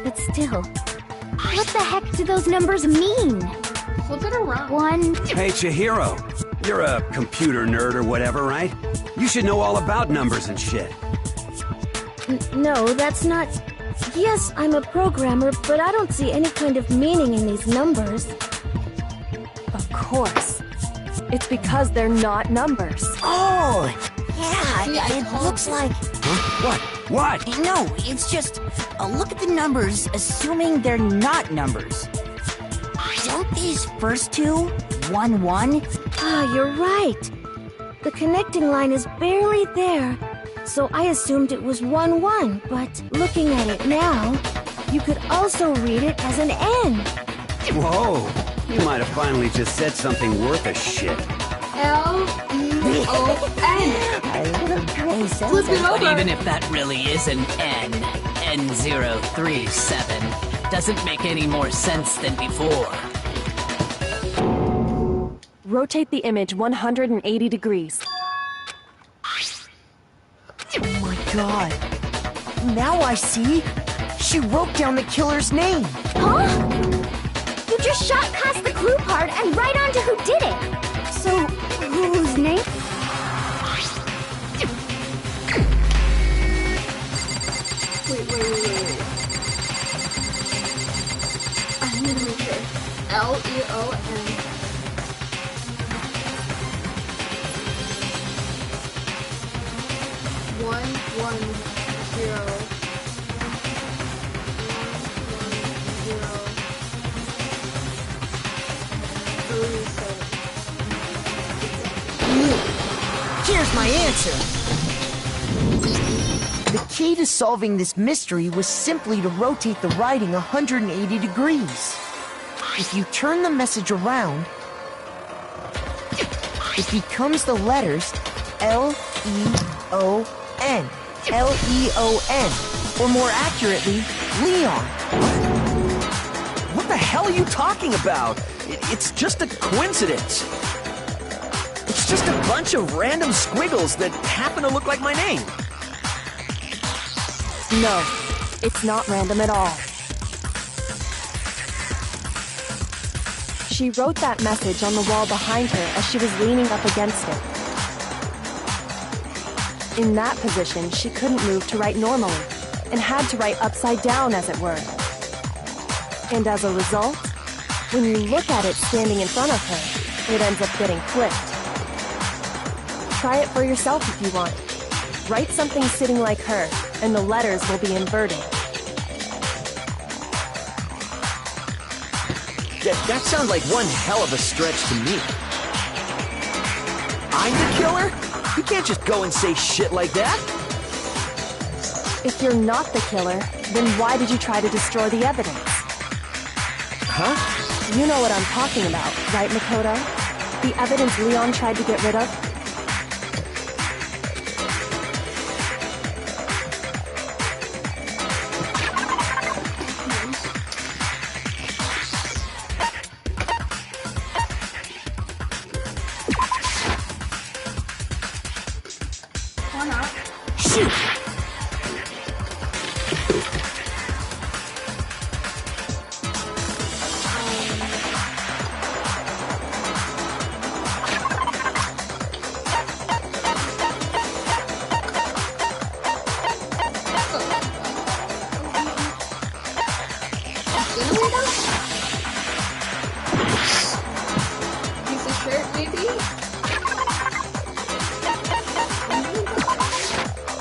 But still, what the heck do those numbers mean? Flip it around. Hey, Chihiro. You're a computer nerd or whatever, right? You should know all about numbers and shit. No, that's not... Yes, I'm a programmer, but I don't see any kind of meaning in these numbers. Of course. It's because they're not numbers. Oh! Yeah, it looks like... Huh? What? No, it's just... look at the numbers, assuming they're not numbers. Don't these first two... 1, 1? Ah, you're right. The connecting line is barely there, so I assumed it was 1, 1, but looking at it now, you could also read it as an N. Whoa! You might have finally just said something worth a shit. L-E-O-N. Flip it over. But even if that really is an N, N037, doesn't make any more sense than before. Rotate the image 180 degrees. Oh my god. Now I see. She wrote down the killer's name. Huh? You just shot past the clue part and right onto who did it. So, whose name? Wait. I need to make sure. L-E-O-N. 11037. Here's my answer. The key to solving this mystery was simply to rotate the writing 180 degrees. If you turn the message around, it becomes the letters L-E-O-N. L-E-O-N. Or more accurately, Leon. What the hell are you talking about? It's just a coincidence. It's just a bunch of random squiggles that happen to look like my name. No, it's not random at all. She wrote that message on the wall behind her as she was leaning up against it. In that position, she couldn't move to write normally, and had to write upside down, as it were. And as a result, when you look at it standing in front of her, it ends up getting flipped. Try it for yourself if you want. Write something sitting like her, and the letters will be inverted. That sounds like one hell of a stretch to me. I'm the killer? You can't just go and say shit like that. If you're not the killer, then why did you try to destroy the evidence? Huh? You know what I'm talking about, right, Makoto? The evidence Leon tried to get rid of? incinerator? Piece of shirt, maybe?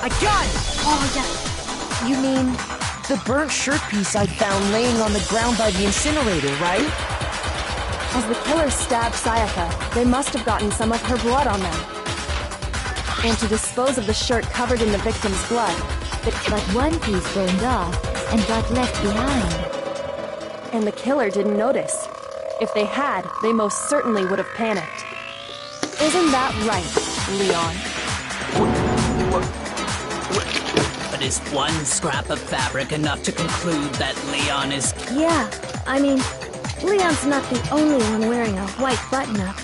I got it! Oh, yeah. You mean the burnt shirt piece I found laying on the ground by the incinerator, right? As the killer stabbed Sayaka, they must have gotten some of her blood on them. And to dispose of the shirt covered in the victim's blood, But one piece burned off and got left behind. and the killer didn't notice. If they had, they most certainly would have panicked. Isn't that right, Leon? But is one scrap of fabric enough to conclude that Leon is... Yeah, I mean, Leon's not the only one wearing a white button-up.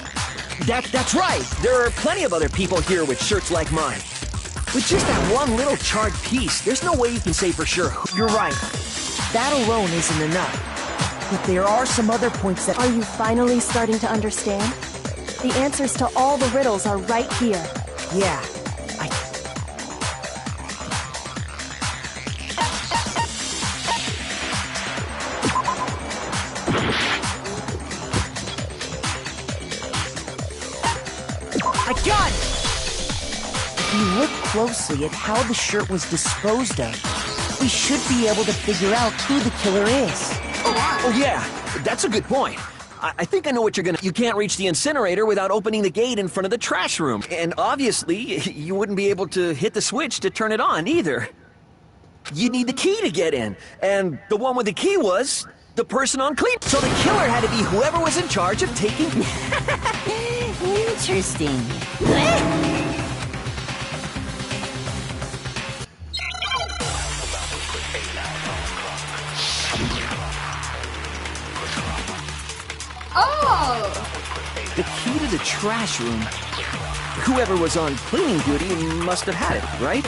That's right! There are plenty of other people here with shirts like mine. With just that one little charred piece, there's no way you can say for sure who... You're right. That alone isn't enough. But there are some other points that... Are you finally starting to understand? The answers to all the riddles are right here. Yeah, I got it! If you look closely at how the shirt was disposed of, we should be able to figure out who the killer is. Oh yeah, that's a good point. I think I know what you're gonna... You can't reach the incinerator without opening the gate in front of the trash room. And obviously, you wouldn't be able to hit the switch to turn it on either. You need the key to get in. And the one with the key was the person on clean. So the killer had to be whoever was in charge of taking... Interesting. Oh! The key to the trash room. Whoever was on cleaning duty must have had it, right?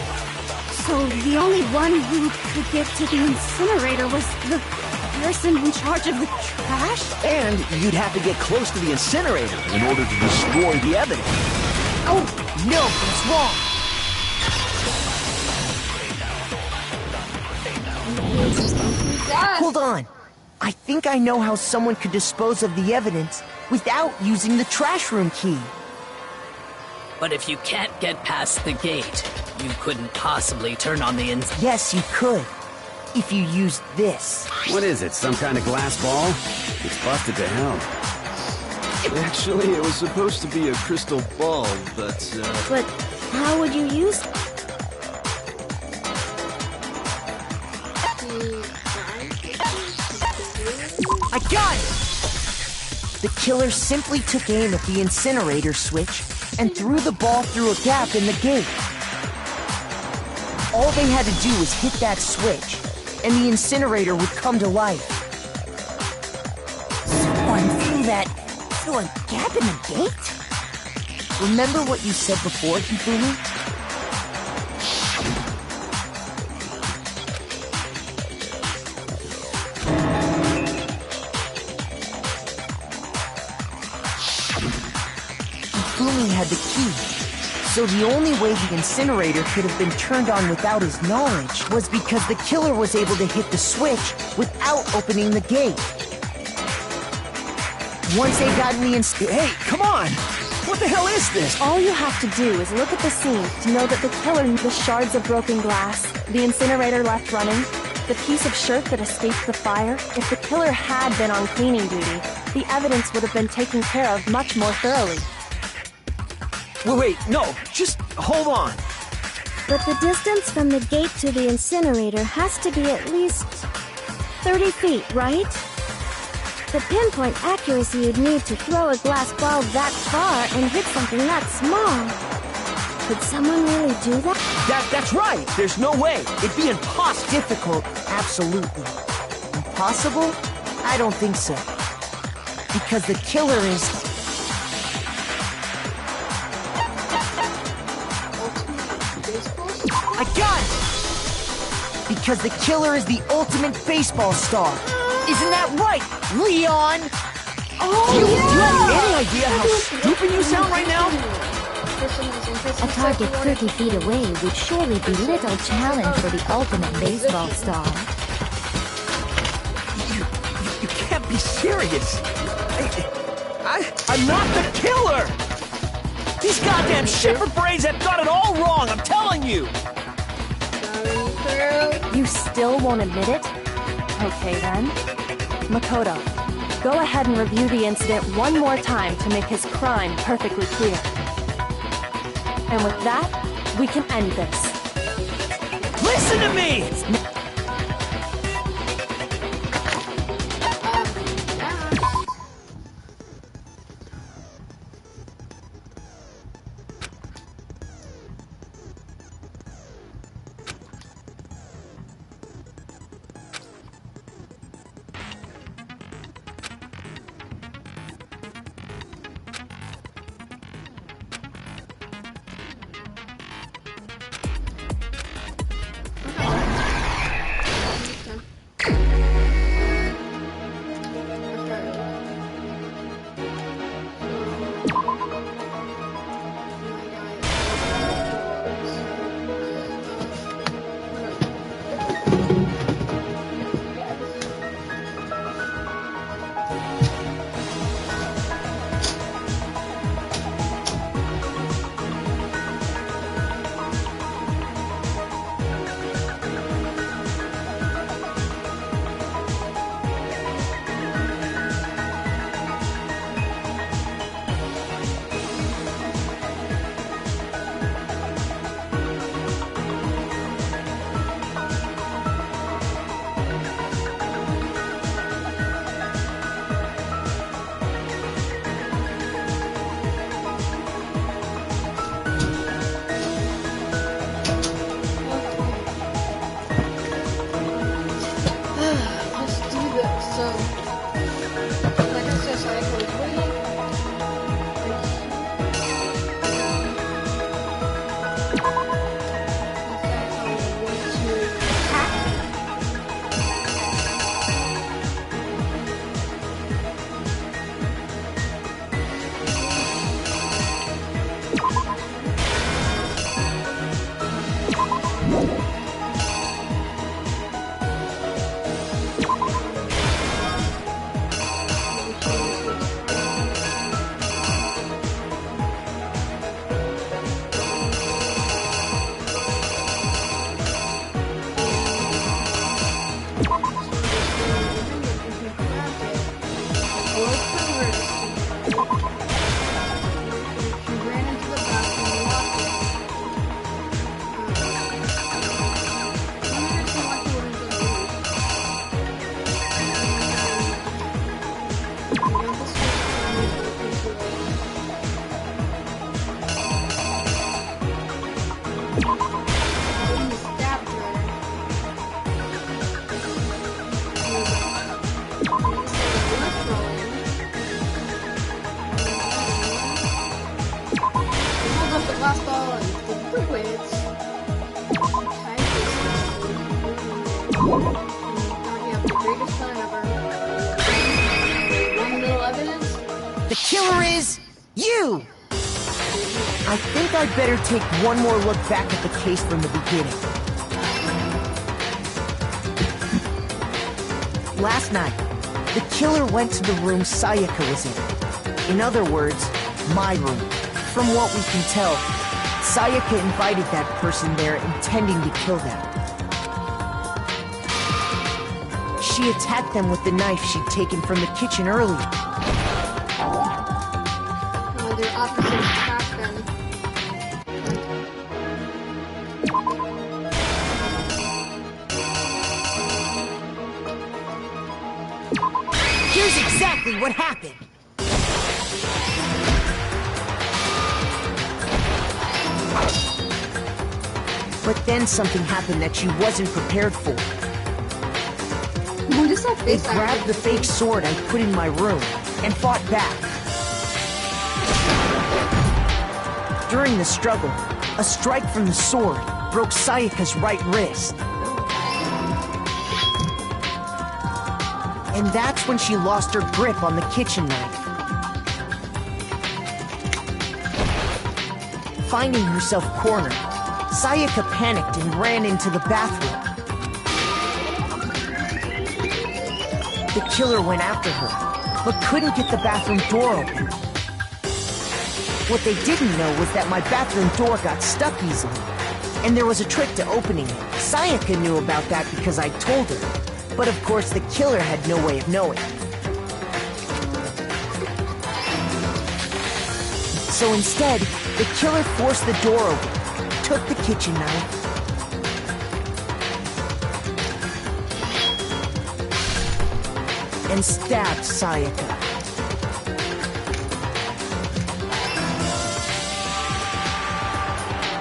So the only one who could get to the incinerator was the person in charge of the trash? And you'd have to get close to the incinerator in order to destroy the evidence. Oh, no, that's wrong. Hold on. I think I know how someone could dispose of the evidence without using the trash room key. But if you can't get past the gate, you couldn't possibly turn on the Yes, you could. If you used this. What is it, some kind of glass ball? It's busted to hell. Actually, it was supposed to be a crystal ball, but, But how would you use it? I got it! The killer simply took aim at the incinerator switch and threw the ball through a gap in the gate. All they had to do was hit that switch, and the incinerator would come to life. Someone threw a gap in the gate? Remember what you said before, Hifumi? Hifumi had the key, so the only way the incinerator could have been turned on without his knowledge was because the killer was able to hit the switch without opening the gate. Once they got in the Hey, come on! What the hell is this? All you have to do is look at the scene to know that the killer, the shards of broken glass, the incinerator left running, the piece of shirt that escaped the fire. If the killer had been on cleaning duty, the evidence would have been taken care of much more thoroughly. Wait, no, just hold on. But the distance from the gate to the incinerator has to be at least 30 feet, right? The pinpoint accuracy you'd need to throw a glass ball that far and hit something that small. Could someone really do that? That's right! There's no way! It'd be impossible! Difficult, absolutely. Impossible? I don't think so. Because the killer is... I got it! Because the killer is the ultimate baseball star. Isn't that right, Leon? Do you have any idea how stupid you sound right now? A target 30 feet away would surely be little challenge for the ultimate baseball star. serious. I'm not the killer! These goddamn shepherd brains have got it all wrong, I'm telling you! You still won't admit it? Okay then. Makoto, go ahead and review the incident one more time to make his crime perfectly clear. And with that, we can end this. Listen to me! The killer is you! I think I'd better take one more look back at the case from the beginning. Last night, the killer went to the room Sayaka was in. In other words, my room. From what we can tell, Sayaka invited that person there intending to kill them. She attacked them with the knife she'd taken from the kitchen earlier. Oh, they're opposite attack then. Here's exactly what happened. But then something happened that she wasn't prepared for. What is that They face? grabbed the fake sword I put in my room and fought back. During the struggle, a strike from the sword broke Sayaka's right wrist. And that's when she lost her grip on the kitchen knife. Finding herself cornered, Sayaka panicked and ran into the bathroom. the killer went after her, but couldn't get the bathroom door open. What they didn't know was that my bathroom door got stuck easily, and there was a trick to opening it. Sayaka knew about that because I told her, but of course the killer had no way of knowing. So instead, the killer forced the door open, took the kitchen knife, and stabbed Sayaka.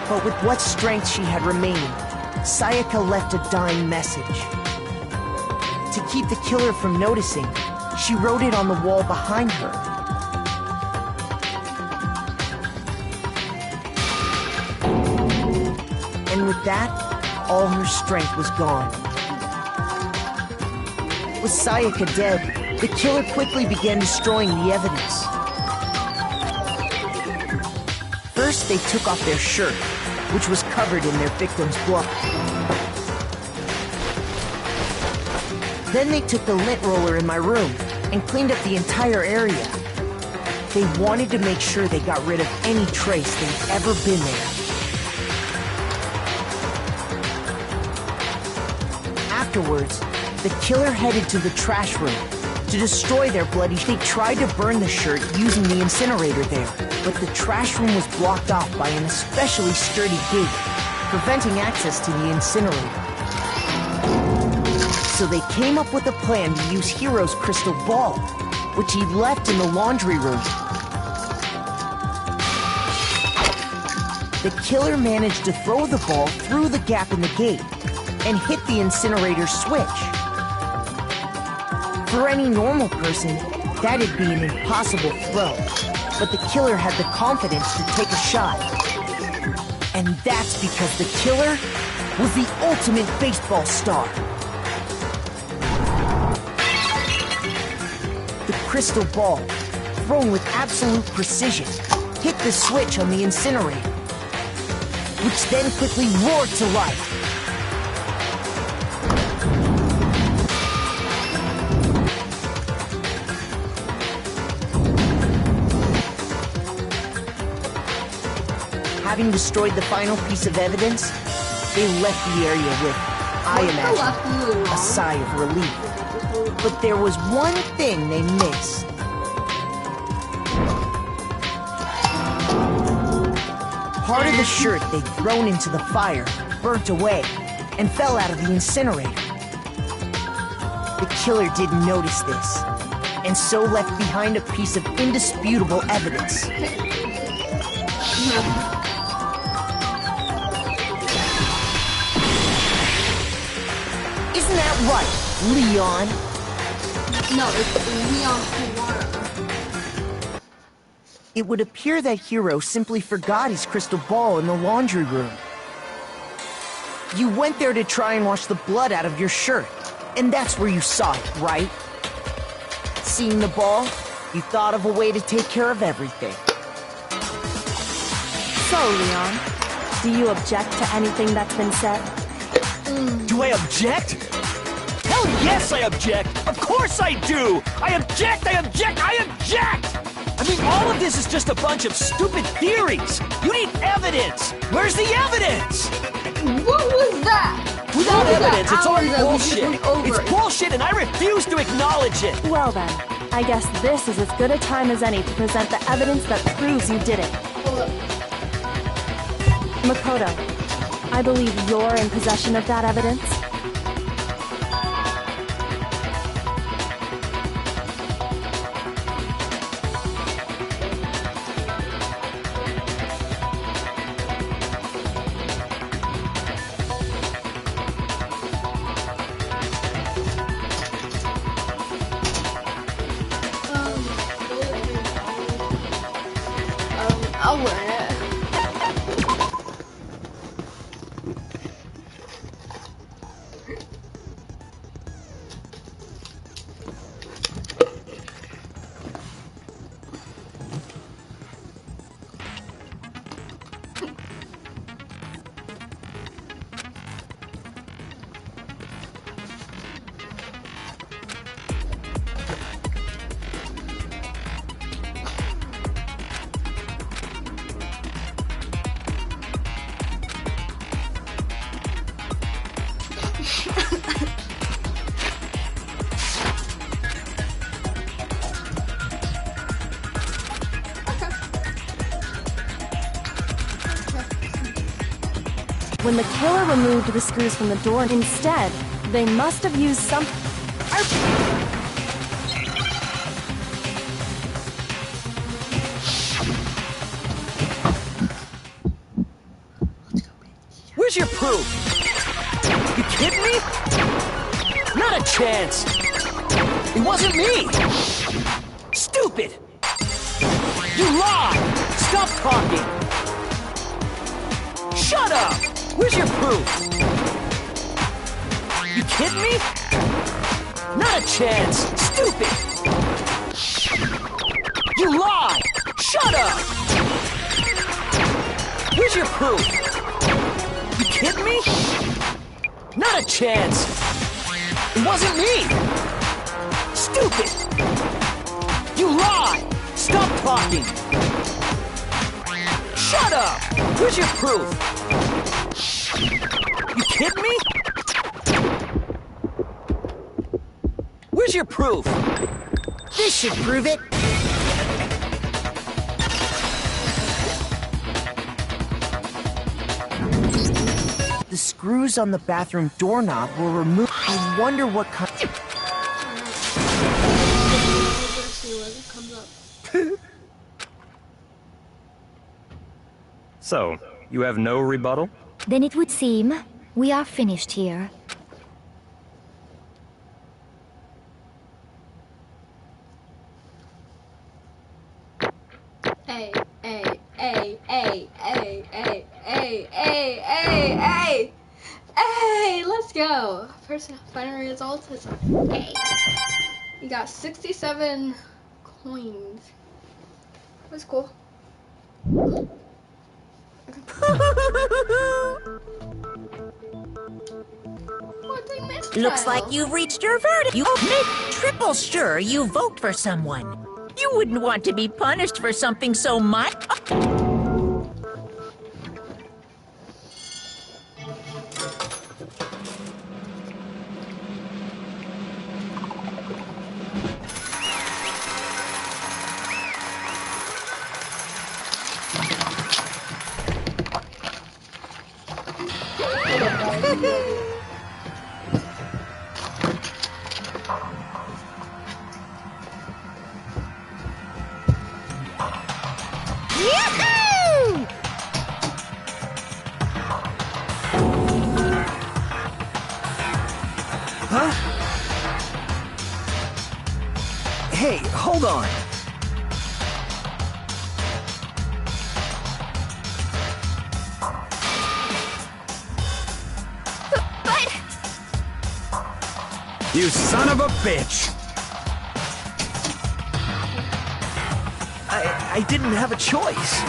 But with what strength she had remaining, Sayaka left a dying message. To keep the killer from noticing, she wrote it on the wall behind her. And with that, all her strength was gone. With Sayaka dead, the killer quickly began destroying the evidence. First, they took off their shirt, which was covered in their victim's blood. Then they took the lint roller in my room and cleaned up the entire area. They wanted to make sure they got rid of any trace they'd ever been there. Afterwards, the killer headed to the trash room to destroy their bloody... They tried to burn the shirt using the incinerator there, but the trash room was blocked off by an especially sturdy gate, preventing access to the incinerator. So they came up with a plan to use Hiro's crystal ball, which he left in the laundry room. The killer managed to throw the ball through the gap in the gate and hit the incinerator switch. For any normal person, that'd be an impossible throw, but the killer had the confidence to take a shot. And that's because the killer was the ultimate baseball star. The crystal ball, thrown with absolute precision, hit the switch on the incinerator, which then quickly roared to life. Having destroyed the final piece of evidence, they left the area with, I imagine, a sigh of relief. But there was one thing they missed. Part of the shirt they'd thrown into the fire burnt away and fell out of the incinerator. The killer didn't notice this, and so left behind a piece of indisputable evidence. Isn't that right, Leon? No, it's Leon Kuwara. It would appear that Hiro simply forgot his crystal ball in the laundry room. You went there to try and wash the blood out of your shirt, and that's where you saw it, right? Seeing the ball, you thought of a way to take care of everything. So, Leon, do you object to anything that's been said? Do I object? Hell yes, I object! Of course I do! I object! I object! I object! I mean, all of this is just a bunch of stupid theories! You need evidence! Where's the evidence? What was that? Without evidence, it's all bullshit! It's bullshit and I refuse to acknowledge it! Well then, I guess this is as good a time as any to present the evidence that proves you did it. Makoto, I believe you're in possession of that evidence. I'll wear it. When the killer removed the screws from the door instead, they must have used some... Where's your proof? You kidding me? Not a chance! It wasn't me! Stupid! You lied! Stop talking! Shut up! Where's your proof? You kidding me? Not a chance! Stupid! You lied! Shut up! Where's your proof? You kidding me? Not a chance! It wasn't me! Stupid! You lie! Stop talking! Shut up! Where's your proof? You kidding me? Where's your proof? This should prove it. The screws on the bathroom doorknob were removed. I wonder what kind... So, you have no rebuttal? Then it would seem we are finished here. Hey, hey, hey, hey, hey, hey, hey, hey, hey, hey, hey, let's go. First final result is A. You got 67 coins. That's cool. Looks like you've reached your verdict. You make triple sure you vote for someone. You wouldn't want to be punished for something so much. Huh? Hey, hold on. But... You son of a bitch! I didn't have a choice.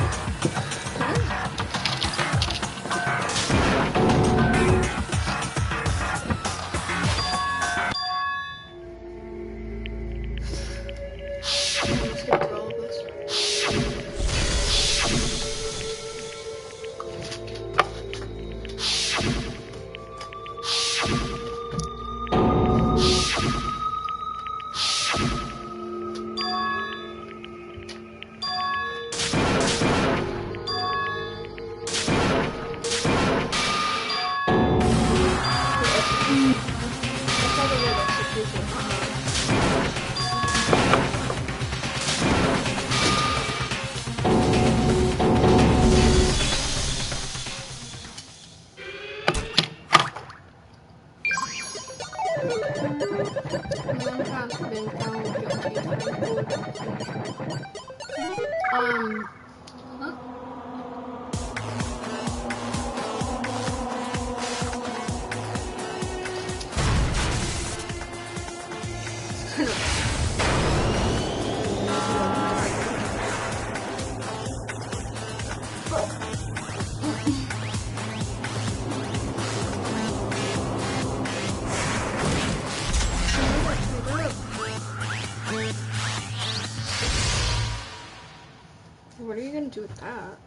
What are you gonna do with that?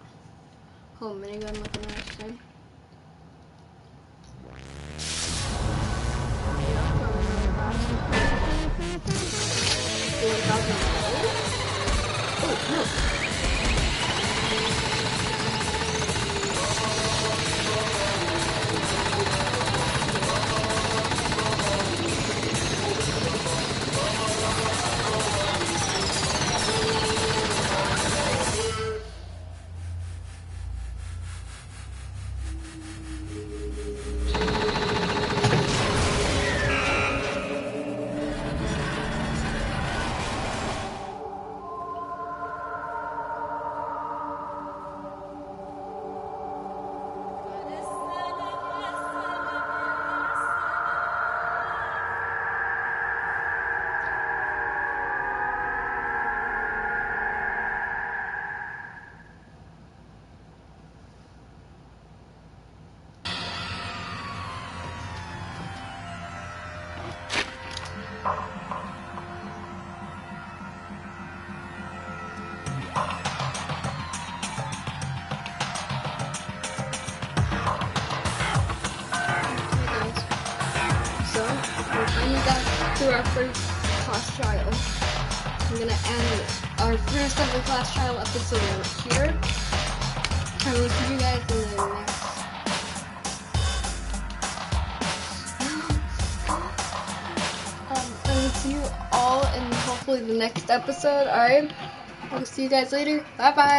Oh, minigun like the last time. I'm gonna end our first ever class trial episode here. I will see you guys in the next. I will see you all in hopefully the next episode. Alright? I will see you guys later. Bye bye.